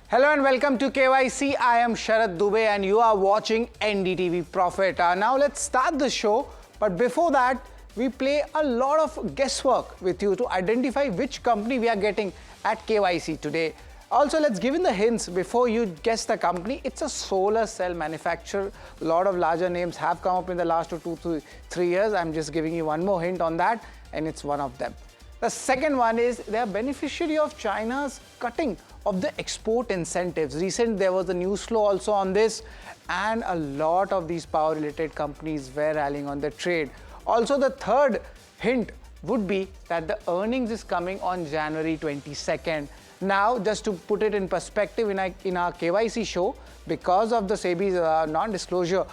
Hello and welcome to KYC. I am Sharad Dubey and you are watching NDTV Profit. Now let's start the show, but before that, we play a lot of guesswork with you to identify which company we are getting at KYC today. Also, let's give in the hints before you guess the company. It's a solar cell manufacturer. A lot of larger names have come up in the last 2 to 3 years. I'm just giving you one more hint on that, and it's one of them. The second one is they are beneficiary of China's cutting of the export incentives. Recently, there was a news flow also on this, and a lot of these power-related companies were rallying on the trade. Also, the third hint would be that the earnings is coming on January 22nd. Now, just to put it in perspective, in our KYC show, because of the SEBI's non-disclosure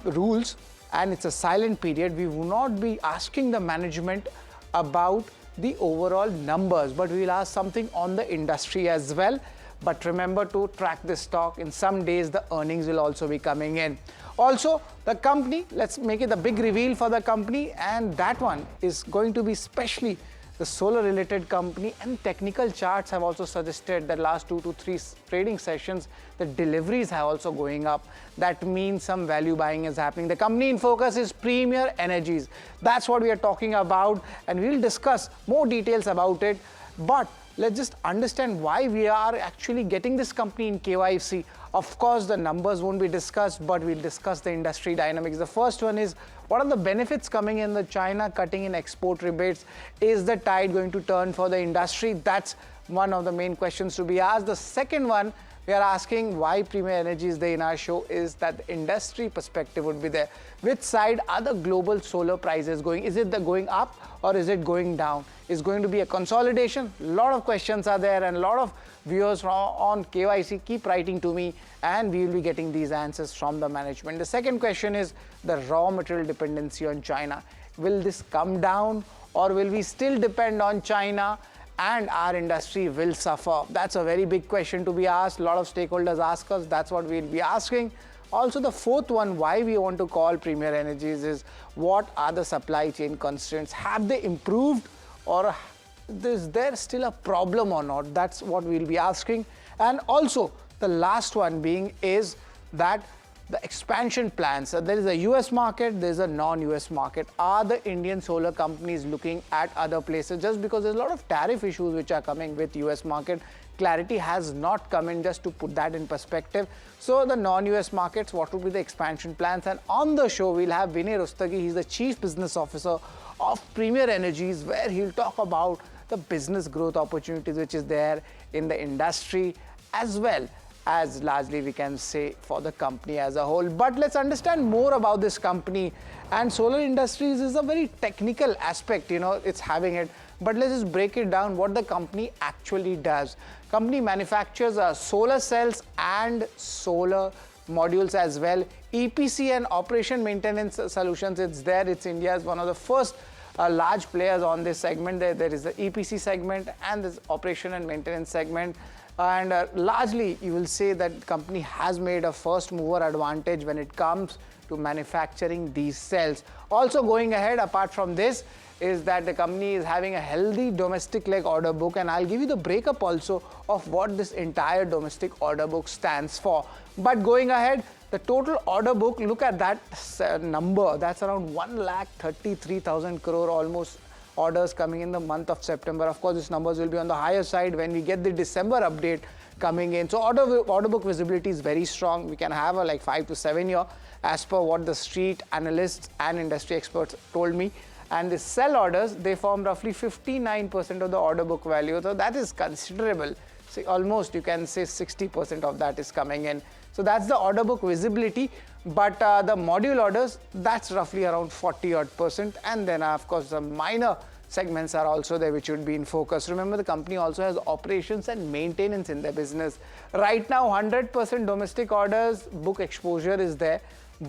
rules, and it's a silent period, we will not be asking the management about the overall numbers, but we will ask something on the industry as well. But remember to track this stock. In some days, the earnings will also be coming in. Also, the company, let's make it the big reveal for the company, and that one is going to be especially the solar related company, and technical charts have also suggested that last 2 to 3 trading sessions, the deliveries have also going up. That means some value buying is happening. The company in focus is Premier Energies. That's what we are talking about, and we'll discuss more details about it. But let's just understand why we are actually getting this company in KYC. Of course, the numbers won't be discussed, but we'll discuss the industry dynamics. The first one is, what are the benefits coming in the China cutting in export rebates? Is the tide going to turn for the industry? That's one of the main questions to be asked. The second one, we are asking why Premier Energy is there in our show, is that the industry perspective would be there. Which side are the global solar prices going? Is it going up or is it going down? Is going to be a consolidation? A lot of questions are there, and a lot of viewers on KYC keep writing to me, and we will be getting these answers from the management. The second question is the raw material dependency on China. Will this come down, or will we still depend on China and our industry will suffer? That's a very big question to be asked. A lot of stakeholders ask us. That's what we'll be asking. Also, the fourth one, why we want to call Premier Energies, is what are the supply chain constraints? Have they improved, or is there still a problem or not? That's what we'll be asking. And also, the last one being is that the expansion plans. So there is a US market, there's a non-US market. Are the Indian solar companies looking at other places? Just because there's a lot of tariff issues which are coming with US market, clarity has not come in, just to put that in perspective. So the non-US markets, what would be the expansion plans? And on the show, we'll have Vinay Rustagi. He's the Chief Business Officer of Premier Energies, where he'll talk about the business growth opportunities which is there in the industry, as well as largely we can say for the company as a whole. But let's understand more about this company. And solar industries is a very technical aspect, it's having it. But let's just break it down what the company actually does. Company manufactures solar cells and solar modules as well. EPC and operation maintenance solutions, it's there. It's India's one of the first large players on this segment. There is the EPC segment and this operation and maintenance segment. And largely, you will say that the company has made a first mover advantage when it comes to manufacturing these cells. Also going ahead, apart from this, is that the company is having a healthy domestic leg order book, and I'll give you the breakup also of what this entire domestic order book stands for. But going ahead, the total order book, look at that number, that's around 1,33,000 crore almost orders coming in the month of September. Of course, these numbers will be on the higher side when we get the December update coming in. So order book visibility is very strong. We can have a like 5 to 7 year as per what the street analysts and industry experts told me. And the cell orders, they form roughly 59% of the order book value. So that is considerable. See, almost you can say 60% of that is coming in. So that's the order book visibility. But the module orders, that's roughly around 40% odd. And then of course the minor segments are also there which would be in focus. Remember, the company also has operations and maintenance in their business. Right now, 100% domestic orders book exposure is there,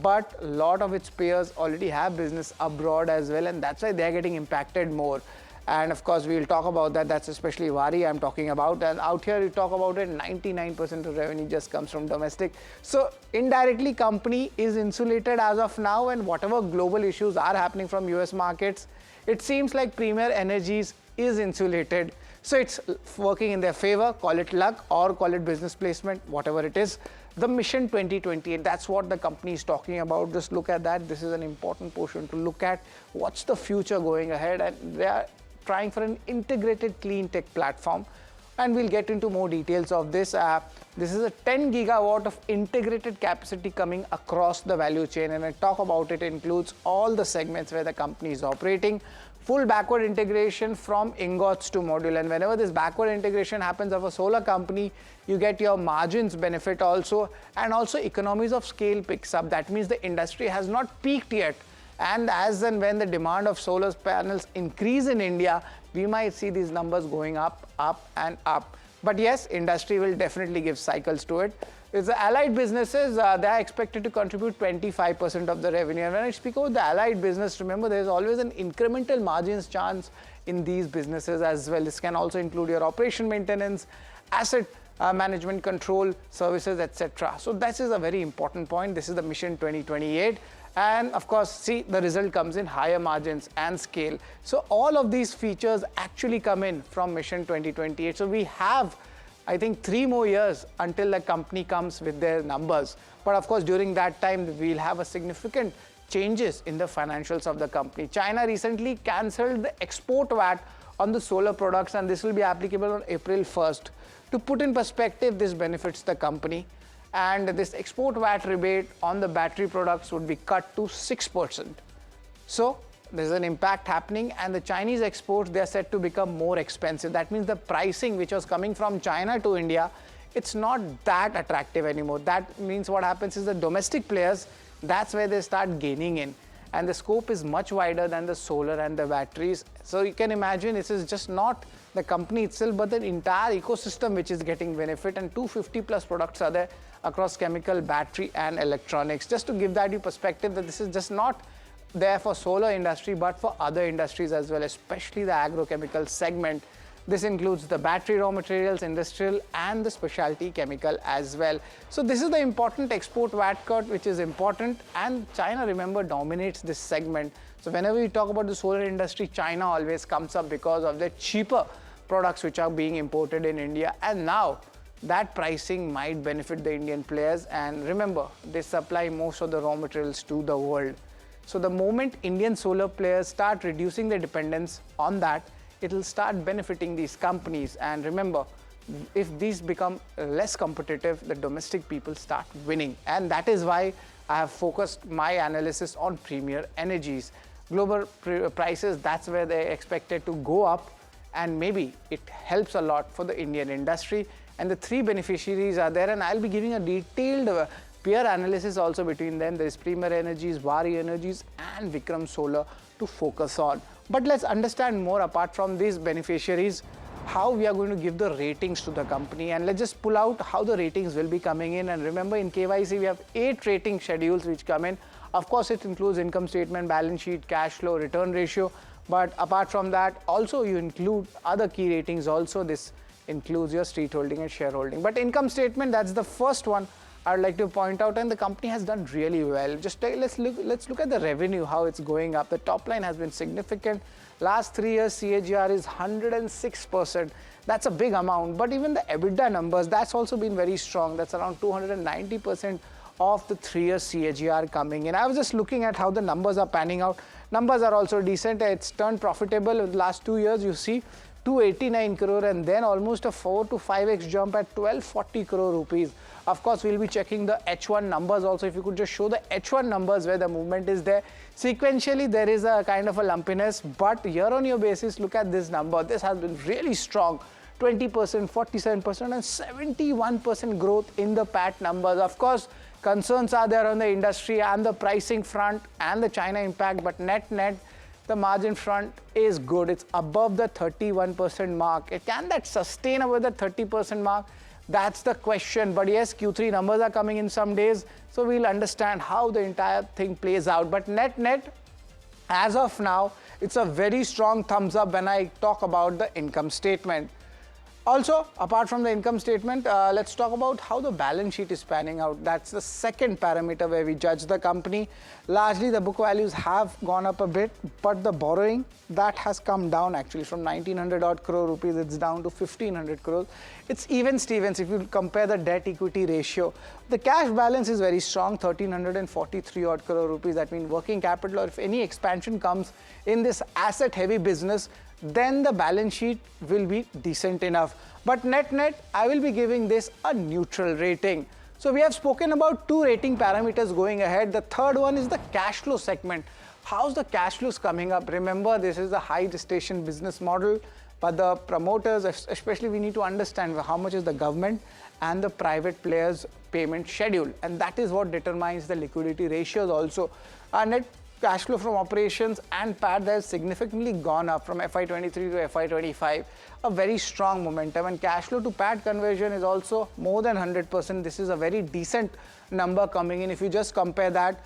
but a lot of its peers already have business abroad as well, and that's why they're getting impacted more. And of course, we'll talk about that. That's especially Wari I'm talking about. And out here, we talk about it, 99% of revenue just comes from domestic. So indirectly, company is insulated as of now, and whatever global issues are happening from US markets, it seems like Premier Energies is insulated. So it's working in their favor, call it luck or call it business placement, whatever it is. The Mission 2028, that's what the company is talking about. Just look at that. This is an important portion to look at. What's the future going ahead? And they are trying for an integrated clean tech platform. And we'll get into more details of this. This is a 10 gigawatt of integrated capacity coming across the value chain. And I talk about it includes all the segments where the company is operating. Full backward integration from ingots to module. And whenever this backward integration happens of a solar company, you get your margins benefit also. And also economies of scale picks up. That means the industry has not peaked yet. And as and when the demand of solar panels increase in India, we might see these numbers going up, up and up. But yes, industry will definitely give cycles to it. It's the allied businesses, they are expected to contribute 25% of the revenue. And when I speak about the allied business, remember there's always an incremental margins chance in these businesses as well. This can also include your operation maintenance, asset management control services, etc. So this is a very important point. This is the Mission 2028. And of course, see, the result comes in higher margins and scale. So all of these features actually come in from Mission 2028. So we have, I think, 3 more years until the company comes with their numbers. But of course, during that time, we'll have a significant changes in the financials of the company. China recently cancelled the export VAT on the solar products, and this will be applicable on April 1st. To put in perspective, this benefits the company. And this export VAT rebate on the battery products would be cut to 6%. So there's an impact happening, and the Chinese exports, they are set to become more expensive. That means the pricing which was coming from China to India, it's not that attractive anymore. That means what happens is the domestic players, that's where they start gaining in. And the scope is much wider than the solar and the batteries. So you can imagine this is just not the company itself, but the entire ecosystem which is getting benefit, and 250 plus products are there across chemical, battery and electronics. Just to give that you perspective that this is just not there for solar industry, but for other industries as well, especially the agrochemical segment. This includes the battery raw materials, industrial and the specialty chemical as well. So this is the important export VAT cut which is important, and China, remember, dominates this segment. So whenever we talk about the solar industry, China always comes up because of the cheaper products which are being imported in India, and now that pricing might benefit the Indian players. And remember, they supply most of the raw materials to the world. So the moment Indian solar players start reducing their dependence on that, it will start benefiting these companies. And remember, if these become less competitive, the domestic people start winning. And that is why I have focused my analysis on Premier Energies. Global prices, that's where they're expected to go up, and maybe it helps a lot for the Indian industry. And the 3 beneficiaries are there, and I'll be giving a detailed peer analysis also between them. There is Premier Energies, Vari Energies and Vikram Solar to focus on. But let's understand more apart from these beneficiaries, how we are going to give the ratings to the company. And let's just pull out how the ratings will be coming in. And remember, in KYC, we have 8 rating schedules which come in. Of course, it includes income statement, balance sheet, cash flow, return ratio. But apart from that, also you include other key ratings also. This includes your street holding and shareholding. But income statement, that's the first one I'd like to point out, and the company has done really well. Just let's look at the revenue, how it's going up. The top line has been significant. Last 3 years CAGR is 106%. That's a big amount. But even the EBITDA numbers, that's also been very strong. That's around 290% of the 3 years CAGR coming in. I was just looking at how the numbers are panning out. Numbers are also decent. It's turned profitable in the last 2 years. You see 289 crore and then almost a 4 to 5x jump at 1240 crore rupees. Of course, we'll be checking the H1 numbers also. If you could just show the H1 numbers where the movement is there. Sequentially, there is a kind of a lumpiness, but year-on-year basis, look at this number. This has been really strong. 20%, 47% and 71% growth in the PAT numbers. Of course, concerns are there on the industry and the pricing front and the China impact, but net, the margin front is good. It's above the 31% mark. Can that sustain above the 30% mark? That's the question. But yes, Q3 numbers are coming in some days, so we'll understand how the entire thing plays out. But net, as of now, it's a very strong thumbs up when I talk about the income statement. Also, apart from the income statement, let's talk about how the balance sheet is panning out. That's the second parameter where we judge the company. Largely, the book values have gone up a bit, but the borrowing, that has come down actually from 1900 odd crore rupees, it's down to 1500 crores. It's even Stevens if you compare the debt equity ratio. The cash balance is very strong, 1343 odd crore rupees. That means working capital, or if any expansion comes in this asset heavy business, then the balance sheet will be decent enough. But net, I will be giving this a neutral rating. So we have spoken about two rating parameters going ahead. The third one is the cash flow segment. How's the cash flows coming up? Remember, this is a high gestation business model, but the promoters, especially, we need to understand how much is the government and the private players payment schedule, and that is what determines the liquidity ratios also. Our net cash flow from operations and PAT has significantly gone up from FY23 to FY25, a very strong momentum, and cash flow to PAT conversion is also more than 100%. This is a very decent number coming in if you just compare that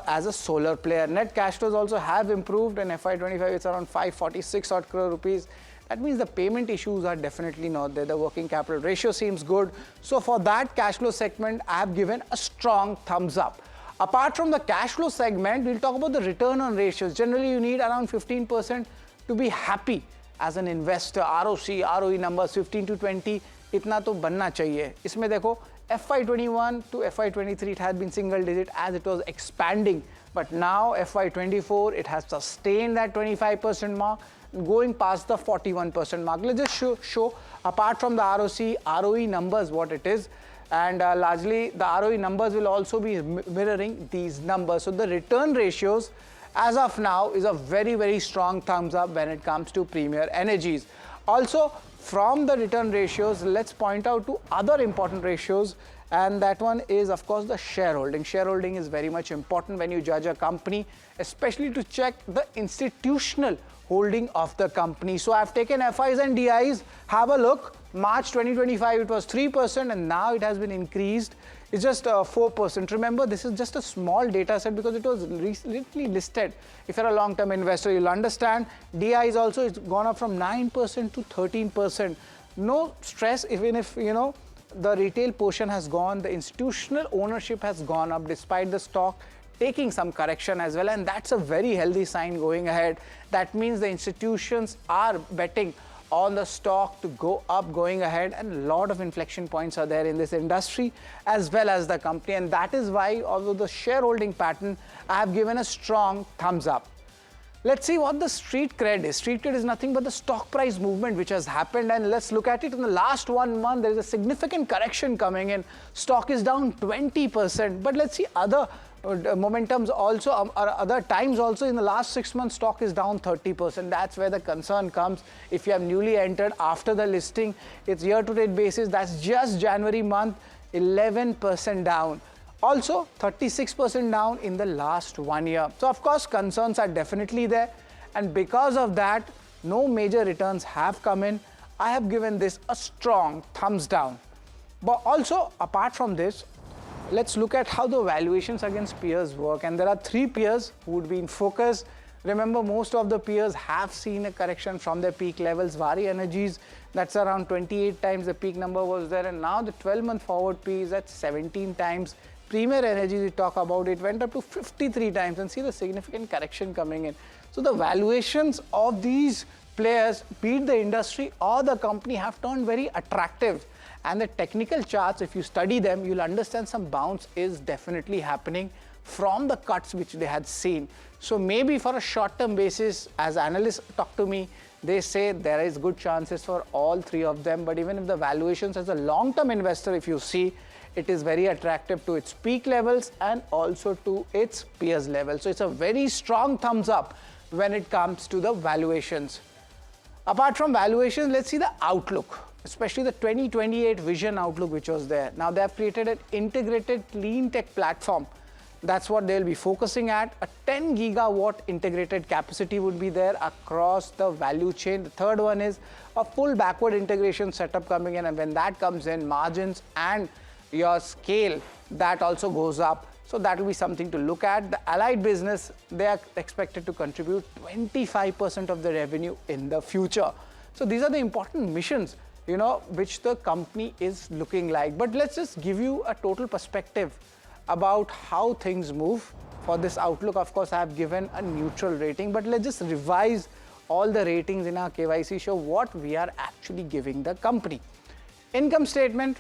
as a solar player. Net cash flows also have improved. In FY25, it's around 546 odd crore rupees. That means the payment issues are definitely not there. The working capital ratio seems good. So for that cash flow segment, I have given a strong thumbs up. Apart from the cash flow segment, we'll talk about the return on ratios. Generally, you need around 15% to be happy as an investor. ROC, ROE numbers 15 to 20, itna to banna chahiye. Isme dekho, FY21 to FY23, it has been single digit as it was expanding. But now FY24, it has sustained that 25% mark, going past the 41% mark. Let's just show apart from the ROC, ROE numbers what it is. And largely the ROE numbers will also be mirroring these numbers. So the return ratios as of now is a very, very strong thumbs up when it comes to Premier Energies. Also, from the return ratios, let's point out to other important ratios, and that one is of course the shareholding. Shareholding is very much important when you judge a company, especially to check the institutional holding of the company. So I've taken FIs and DIs, have a look. March 2025 it was 3% and now it has been increased. It's just 4%. Remember, this is just a small data set because it was recently listed. If you're a long-term investor, you'll understand. DIs also, it's gone up from 9% to 13%. No stress, even if, you know, the retail portion has gone, the institutional ownership has gone up despite the stock taking some correction as well, and that's a very healthy sign going ahead. That means the institutions are betting on the stock to go up going ahead, and a lot of inflection points are there in this industry as well as the company, and that is why, although the shareholding pattern, I have given a strong thumbs up. Let's see what the street cred is. Street cred is nothing but the stock price movement which has happened, and let's look at it. In the last 1 month, there is a significant correction coming in. Stock is down 20%, but let's see other momentums also, or other times also. In the last 6 months, stock is down 30%. That's where the concern comes. If you have newly entered after the listing, it's year-to-date basis. That's just January month, 11% down. Also, 36% down in the last 1 year. So, of course, concerns are definitely there. And because of that, no major returns have come in. I have given this a strong thumbs down. But also, apart from this, let's look at how the valuations against peers work. And there are 3 peers who would be in focus. Remember, most of the peers have seen a correction from their peak levels. Vari Energies, that's around 28 times the peak number was there. And now the 12-month forward P is at 17 times. Premier Energies, we talk about, it went up to 53 times, and see the significant correction coming in. So the valuations of these players, be it the industry or the company, have turned very attractive. And the technical charts, if you study them, you'll understand some bounce is definitely happening from the cuts which they had seen. So maybe for a short-term basis, as analysts talk to me, they say there is good chances for all 3 of them. But even if the valuations as a long-term investor, if you see, it is very attractive to its peak levels and also to its peers level. So it's a very strong thumbs up when it comes to the valuations. Apart from valuations, let's see the outlook, especially the 2028 vision outlook which was there. Now they have created an integrated clean tech platform. That's what they'll be focusing at. A 10 gigawatt integrated capacity would be there across the value chain. The third one is a full backward integration setup coming in, and when that comes in, margins and your scale, that also goes up. So that will be something to look at. The allied business, they are expected to contribute 25% of the revenue in the future. So these are the important missions which the company is looking like. But let's just give you a total perspective about how things move. For this outlook, of course, I have given a neutral rating, but let's just revise all the ratings in our KYC show, what we are actually giving the company. Income statement,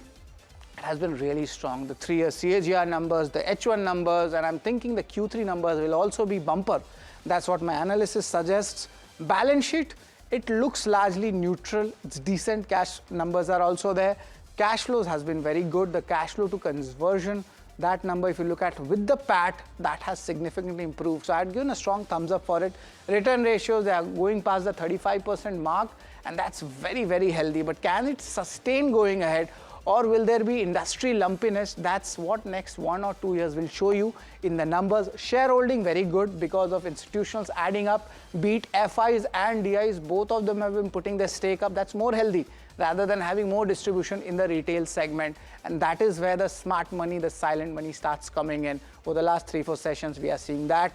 it has been really strong. The 3-year CAGR numbers, the H1 numbers, and I'm thinking the Q3 numbers will also be bumper. That's what my analysis suggests. Balance sheet, it looks largely neutral. It's decent. Cash numbers are also there. Cash flows has been very good. The cash flow to conversion, that number, if you look at with the PAT, that has significantly improved. So I had given a strong thumbs up for it. Return ratios, they are going past the 35% mark, and that's very, very healthy. But can it sustain going ahead, or will there be industry lumpiness? That's what next 1 or 2 years will show you in the numbers. Shareholding, very good because of institutionals adding up, be it FIs and DIs, both of them have been putting their stake up. That's more healthy rather than having more distribution in the retail segment. And that is where the smart money, the silent money starts coming in. Over the last 3-4 sessions, we are seeing that.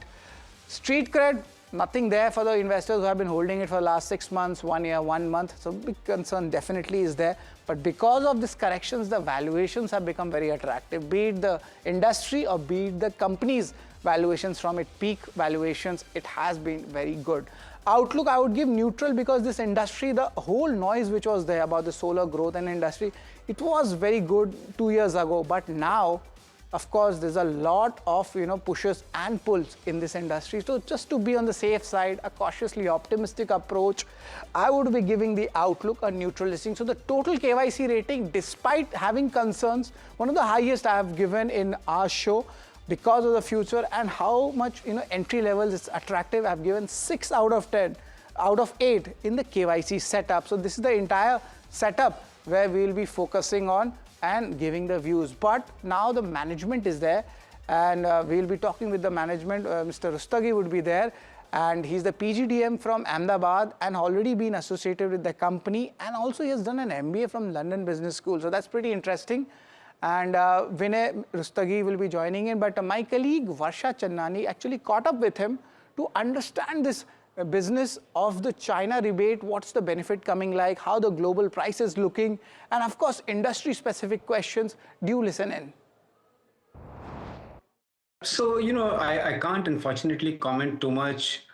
Street cred, nothing there for the investors who have been holding it for the last 6 months, 1 year, 1 month. So big concern definitely is there. But because of these corrections, the valuations have become very attractive, be it the industry or be it the company's valuations from its peak valuations, it has been very good. Outlook, I would give neutral because this industry, the whole noise which was there about the solar growth and industry, it was very good 2 years ago. But now, of course, there's a lot of pushes and pulls in this industry. So just to be on the safe side, a cautiously optimistic approach, I would be giving the outlook a neutral listing. So the total KYC rating, despite having concerns, one of the highest I have given in our show because of the future and how much entry levels is attractive. I've given 6 out of 10 out of 8 in the KYC setup. So this is the entire setup where we will be focusing on and giving the views. But now the management is there, and we'll be talking with the management. Mr. Rustagi would be there, and he's the PGDM from Ahmedabad and already been associated with the company, and also he has done an MBA from London Business School. So that's pretty interesting. And Vinay Rustagi will be joining in, but my colleague Varsha Channani actually caught up with him to understand this business of the China rebate, what's the benefit coming like, how the global price is looking, and of course industry specific questions. Do listen in. So, I can't unfortunately comment too much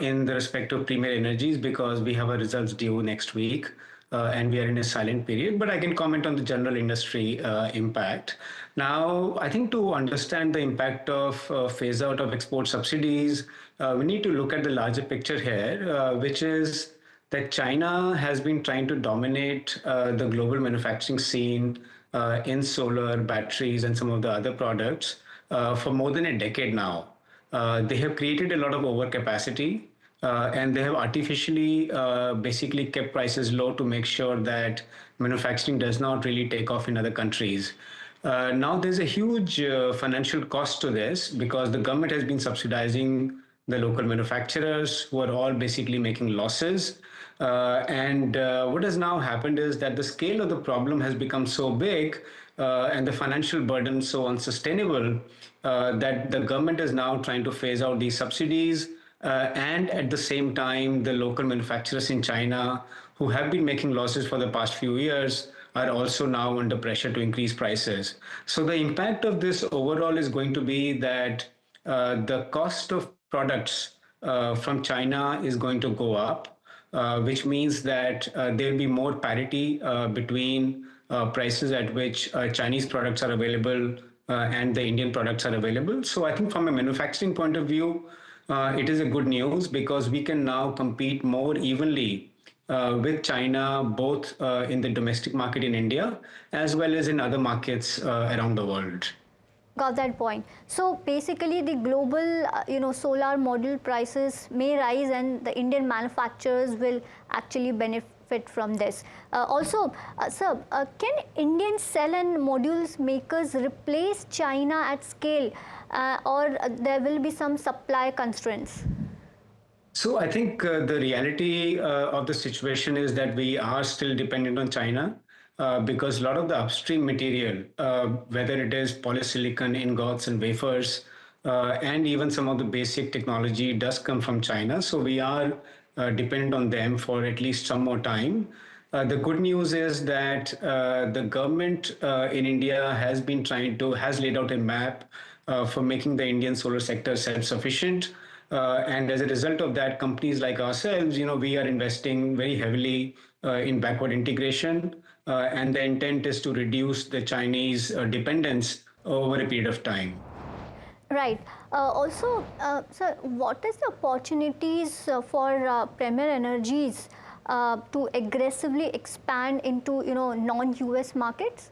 in the respect of Premier Energies because we have our results due next week. And we are in a silent period, but I can comment on the general industry impact. Now, I think to understand the impact of phase out of export subsidies, we need to look at the larger picture here, which is that China has been trying to dominate the global manufacturing scene in solar, batteries, and some of the other products for more than a decade now. They have created a lot of overcapacity. And they have artificially basically kept prices low to make sure that manufacturing does not really take off in other countries. Now there's a huge financial cost to this because the government has been subsidizing the local manufacturers who are all basically making losses. And what has now happened is that the scale of the problem has become so big and the financial burden so unsustainable that the government is now trying to phase out these subsidies. And at the same time, the local manufacturers in China who have been making losses for the past few years are also now under pressure to increase prices. So the impact of this overall is going to be that the cost of products from China is going to go up, which means that there will be more parity between prices at which Chinese products are available and the Indian products are available. So I think from a manufacturing point of view, it is a good news because we can now compete more evenly with China, both in the domestic market in India, as well as in other markets around the world. Got that point. So basically the global, solar module prices may rise and the Indian manufacturers will actually benefit from this. Also, sir, can Indian cell and modules makers replace China at scale or there will be some supply constraints? So I think the reality of the situation is that we are still dependent on China. Because a lot of the upstream material, whether it is polysilicon, ingots and wafers, and even some of the basic technology, does come from China. So we are dependent on them for at least some more time. The good news is that the government in India has laid out a map for making the Indian solar sector self-sufficient. And as a result of that, companies like ourselves, we are investing very heavily in backward integration. And the intent is to reduce the Chinese dependence over a period of time. Right. Also, sir, what is the opportunities for Premier Energies to aggressively expand into non-US markets?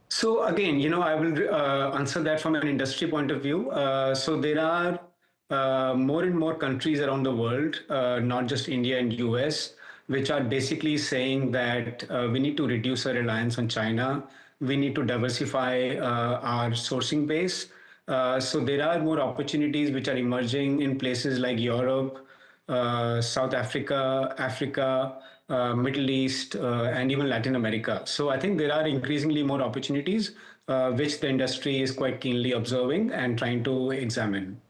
So again, I will answer that from an industry point of view. So there are more and more countries around the world, not just India and US, which are basically saying that we need to reduce our reliance on China. We need to diversify our sourcing base. So there are more opportunities which are emerging in places like Europe, South Africa, Africa, Middle East, and even Latin America. So I think there are increasingly more opportunities which the industry is quite keenly observing and trying to examine.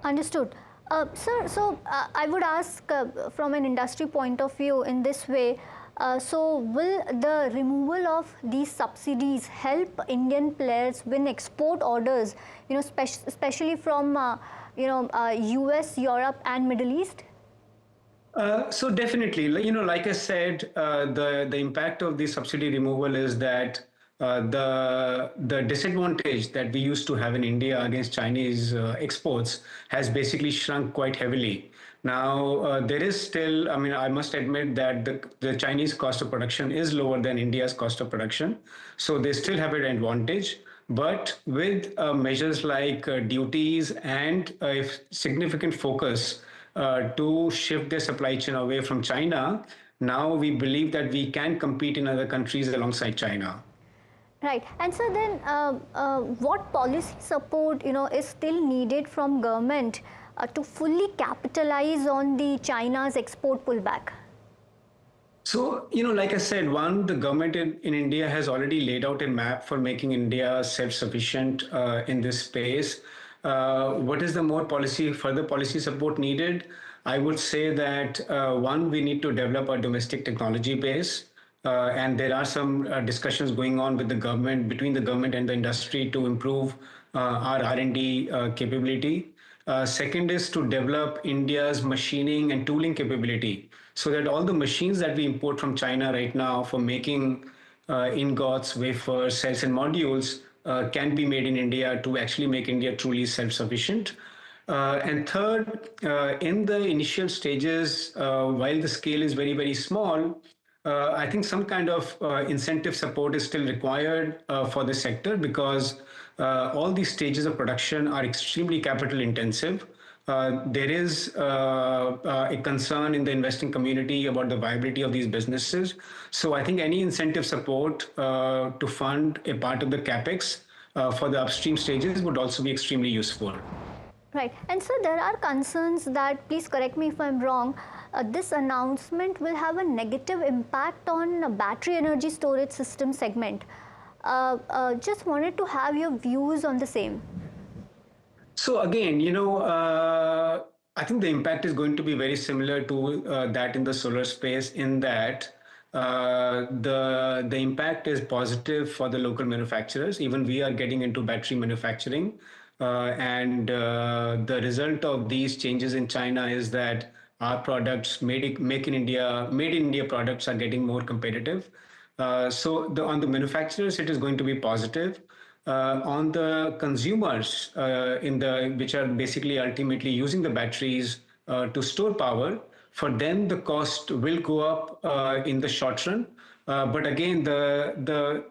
Understood. Sir, so I would ask from an industry point of view in this way, so will the removal of these subsidies help Indian players win export orders, especially from US, Europe and Middle East? So definitely, like I said, the impact of the subsidy removal is that the disadvantage that we used to have in India against Chinese exports has basically shrunk quite heavily. Now there is still, I mean, I must admit that the Chinese cost of production is lower than India's cost of production, so they still have an advantage. But with measures like duties and a significant focus to shift their supply chain away from China, now we believe that we can compete in other countries alongside China. Right. And so then what policy support, is still needed from government to fully capitalize on the China's export pullback? So, like I said, one, the government in India has already laid out a map for making India self-sufficient in this space. What is the further policy support needed? I would say that one, we need to develop a domestic technology base. And there are some discussions going on with the government, between the government and the industry to improve our R&D capability. Second is to develop India's machining and tooling capability so that all the machines that we import from China right now for making ingots, wafers, cells, and modules can be made in India to actually make India truly self-sufficient. And third, in the initial stages, while the scale is very, very small, I think some kind of incentive support is still required for the sector because all these stages of production are extremely capital intensive. There is a concern in the investing community about the viability of these businesses. So I think any incentive support to fund a part of the capex for the upstream stages would also be extremely useful. Right. And so there are concerns that, please correct me if I'm wrong, this announcement will have a negative impact on battery energy storage system segment. Just wanted to have your views on the same. So again, I think the impact is going to be very similar to that in the solar space in that the impact is positive for the local manufacturers. Even we are getting into battery manufacturing. And the result of these changes in China is that our products made in India products are getting more competitive. So on the manufacturers, it is going to be positive. On the consumers, which are basically ultimately using the batteries to store power, for them the cost will go up in the short run. But again, the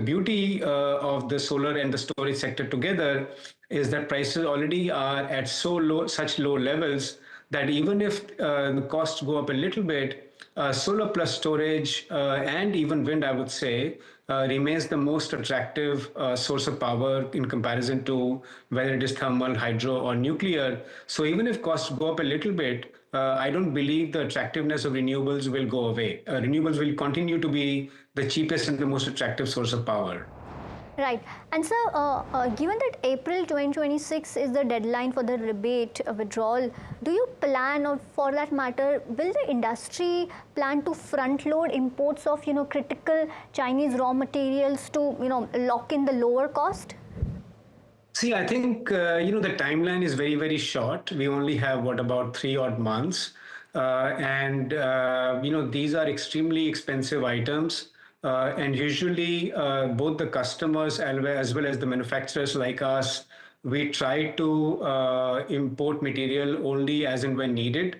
beauty of the solar and the storage sector together is that prices already are at such low levels that even if the costs go up a little bit, solar plus storage and even wind, I would say, remains the most attractive source of power in comparison to whether it is thermal, hydro, or nuclear. So even if costs go up a little bit, I don't believe the attractiveness of renewables will go away. Renewables will continue to be the cheapest and the most attractive source of power. Right. And sir, given that April 2026 is the deadline for the rebate withdrawal, do you plan, or for that matter, will the industry plan to front load imports of, critical Chinese raw materials to, lock in the lower cost? See, I think the timeline is very, very short. We only have what, about 3 odd months, and these are extremely expensive items. And usually, both the customers as well as the manufacturers like us, we try to import material only as and when needed,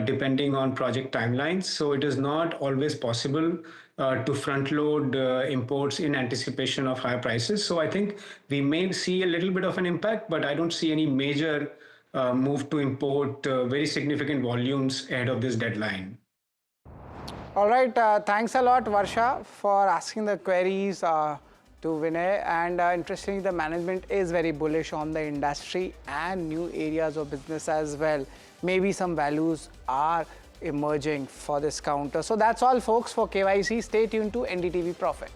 depending on project timelines. So it is not always possible to front load imports in anticipation of higher prices. So I think we may see a little bit of an impact, but I don't see any major move to import very significant volumes ahead of this deadline. All right, thanks a lot, Varsha, for asking the queries to Vinay. And interestingly, the management is very bullish on the industry and new areas of business as well. Maybe some values are emerging for this counter. So that's all, folks, for KYC. Stay tuned to NDTV Profit.